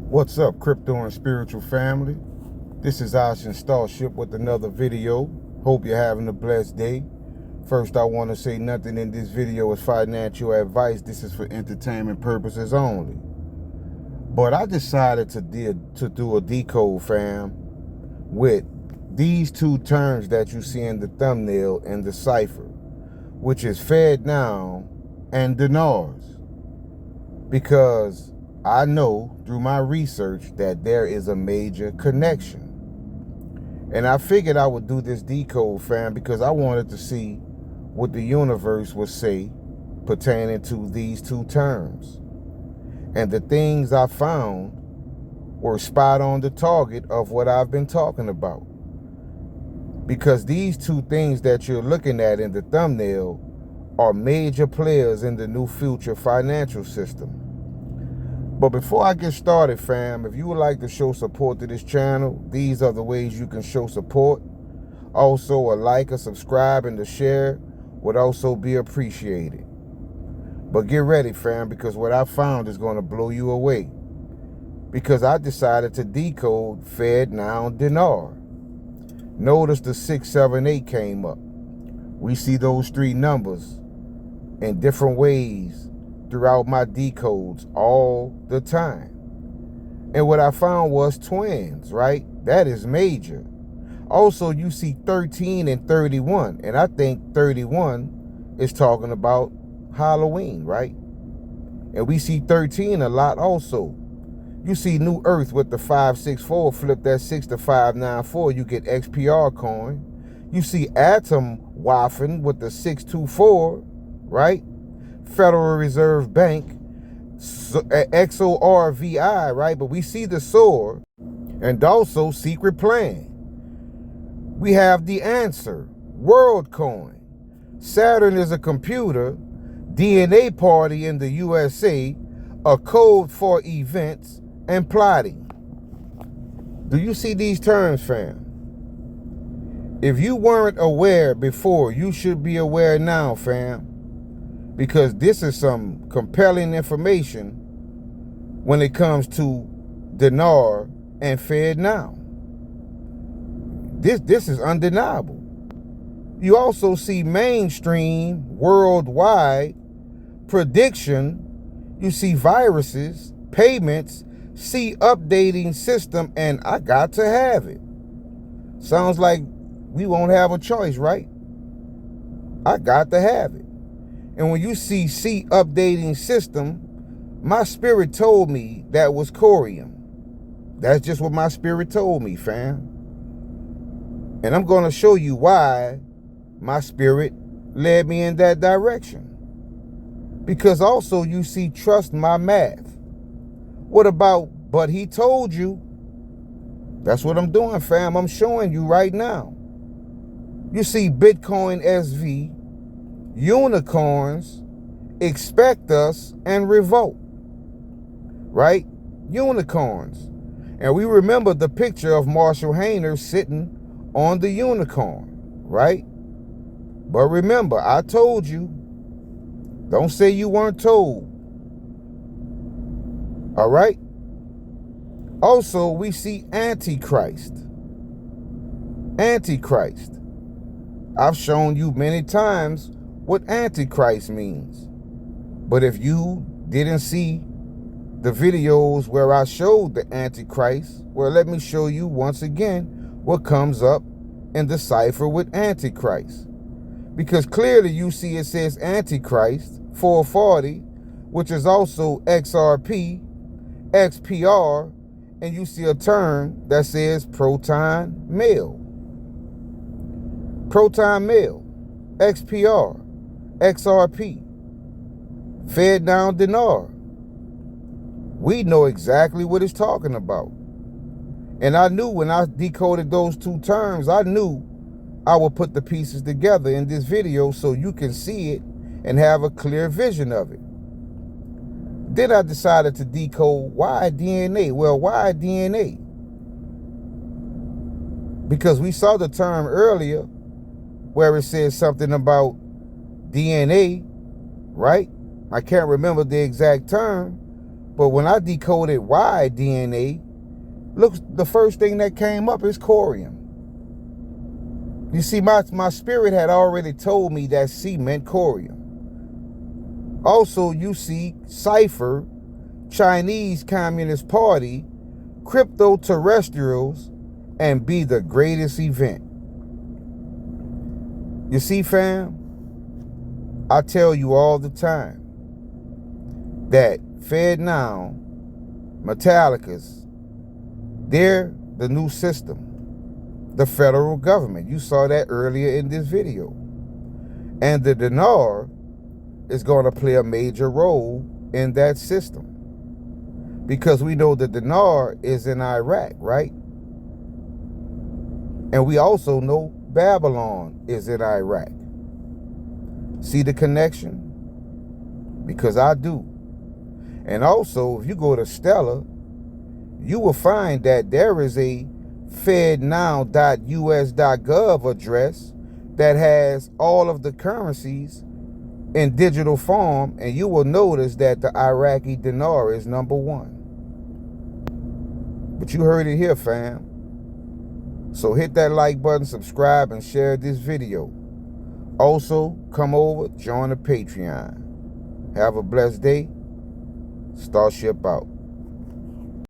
What's up, crypto and spiritual family? This is Ocean Starship with another video. Hope you're having a blessed day. First, I want to say nothing in this video is financial advice. This is for entertainment purposes only. But I decided to do a decode, fam, with these two terms that you see in the thumbnail and the cipher, which is fednow and dinars. Because I know through my research that there is a major connection. And I figured I would do this decode, fam, because I wanted to see what the universe would say pertaining to these two terms. And the things I found were spot on the target of what I've been talking about. Because these two things that you're looking at in the thumbnail are major players in the new future financial system. But before I get started, fam, if you would like to show support to this channel, these are the ways you can show support. Also, a like, a subscribe, and a share would also be appreciated. But get ready, fam, because what I found is going to blow you away. Because I decided to decode fednow dinar. Notice the 678 came up. We see those three numbers in different ways throughout my decodes all the time. And what I found was twins, right? That is major. Also, you see 13 and 31. And I think 31 is talking about Halloween, right? And we see 13 a lot also. You see New Earth with the 564, flip that 6 to 594, you get XPR coin. You see Atom waffing with the 624, right? Federal Reserve Bank, XORVI, right? But we see the SOAR and also Secret Plan. We have the answer, WorldCoin. Saturn is a computer, DNA party in the USA, a code for events and plotting. Do you see these terms, fam? If you weren't aware before, you should be aware now, fam. Because this is some compelling information when it comes to dinar and fednow. This is undeniable. You also see mainstream, worldwide, prediction. You see viruses, payments, see updating system, and I got to have it. Sounds like we won't have a choice, right? I got to have it. And when you see updating system, my spirit told me that was corium. That's just what my spirit told me, fam. And I'm going to show you why my spirit led me in that direction. Because also you see trust my math. What about, but he told you? That's what I'm doing, fam. I'm showing you right now. You see Bitcoin SV, unicorns, expect us, and revolt, right? Unicorns. And we remember the picture of Marshall Hayner sitting on the unicorn, right? But remember, I told you, don't say you weren't told. All right? Also, we see Antichrist. Antichrist. I've shown you many times what Antichrist means. But if you didn't see the videos where I showed the Antichrist, well, let me show you once again what comes up in the cipher with Antichrist. Because clearly you see it says Antichrist 440, which is also XRP, XPR, and you see a term that says proton mail. Proton mail, XPR, XRP, fednow dinar. We know exactly what it's talking about. And I knew when I decoded those two terms, I knew I would put the pieces together in this video so you can see it and have a clear vision of it. Then I decided to decode why DNA. Well, why DNA? Because we saw the term earlier where it says something about DNA, right? I can't remember the exact term, But when I decoded why DNA, look, the first thing that came up is corium. You see, my spirit had already told me that C meant corium. Also, you see cipher, Chinese Communist Party, crypto-terrestrials, and be the greatest event. You see, fam, I tell you all the time that fednow, Metallicas, they're the new system, the federal government. You saw that earlier in this video. And the dinar is going to play a major role in that system. Because we know the dinar is in Iraq, right? And we also know Babylon is in Iraq. See the connection? Because I do. And also, if you go to Stellar, you will find that there is a fednow.us.gov address that has all of the currencies in digital form, and you will notice that the Iraqi dinar is #1. But you heard it here, fam. So hit that like button, subscribe, and share this video. Also, come over, join the Patreon. Have a blessed day. Starship out.